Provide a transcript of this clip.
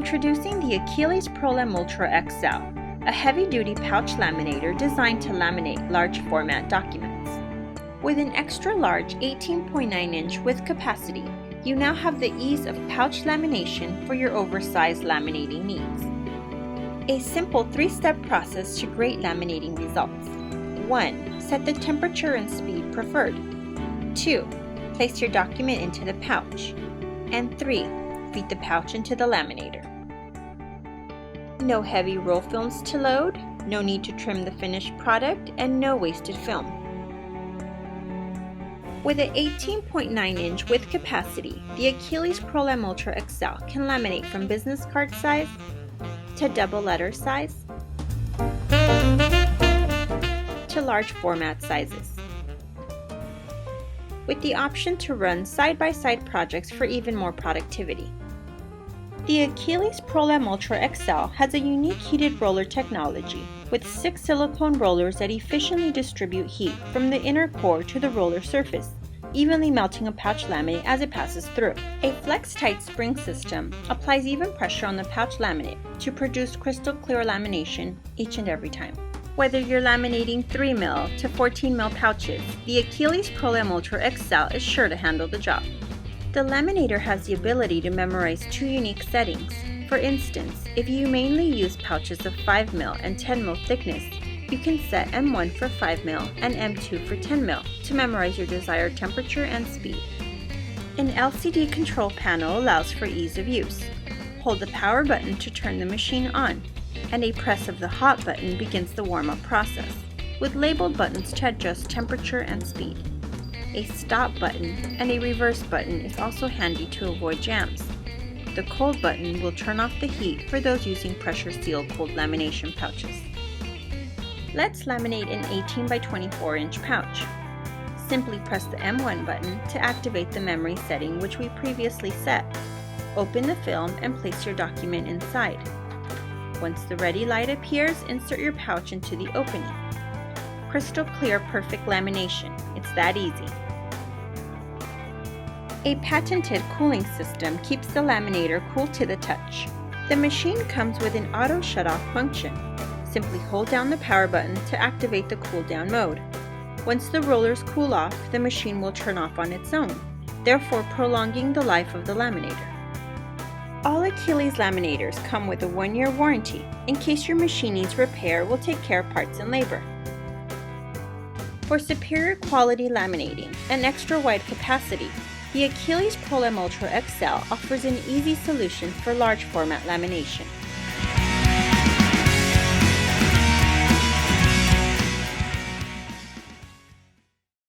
Introducing the Akiles ProLam Ultra XL, a heavy-duty pouch laminator designed to laminate large format documents. With an extra large 18.9-inch width capacity, you now have the ease of pouch lamination for your oversized laminating needs. A simple 3-step process to great laminating results. 1. Set the temperature and speed preferred. 2. Place your document into the pouch. And 3. Feed the pouch into the laminator. No heavy roll films to load, no need to trim the finished product, and no wasted film. With an 18.9-inch width capacity, the Akiles ProLam Ultra XL can laminate from business card size to double letter size to large format sizes, with the option to run side-by-side projects for even more productivity. The Akiles ProLam Ultra XL has a unique heated roller technology with 6 silicone rollers that efficiently distribute heat from the inner core to the roller surface, evenly melting a pouch laminate as it passes through. A flex-tight spring system applies even pressure on the pouch laminate to produce crystal clear lamination each and every time. Whether you're laminating 3mm to 14mm pouches, the Akiles ProLam Ultra XL is sure to handle the job. The laminator has the ability to memorize 2 unique settings. For instance, if you mainly use pouches of 5mm and 10mm thickness, you can set M1 for 5mm and M2 for 10mm to memorize your desired temperature and speed. An LCD control panel allows for ease of use. Hold the power button to turn the machine on, and a press of the hot button begins the warm-up process, with labeled buttons to adjust temperature and speed. A stop button and a reverse button is also handy to avoid jams. The cold button will turn off the heat for those using pressure-sealed cold lamination pouches. Let's laminate an 18 by 24 inch pouch. Simply press the M1 button to activate the memory setting which we previously set. Open the film and place your document inside. Once the ready light appears, insert your pouch into the opening. Crystal clear, perfect lamination. It's that easy. A patented cooling system keeps the laminator cool to the touch. The machine comes with an auto shut-off function. Simply hold down the power button to activate the cool down mode. Once the rollers cool off, the machine will turn off on its own, therefore prolonging the life of the laminator. All Akiles laminators come with a 1-year warranty. In case your machine needs repair, we'll take care of parts and labor. For superior quality laminating and extra wide capacity, the Akiles ProLam Ultra XL offers an easy solution for large format lamination.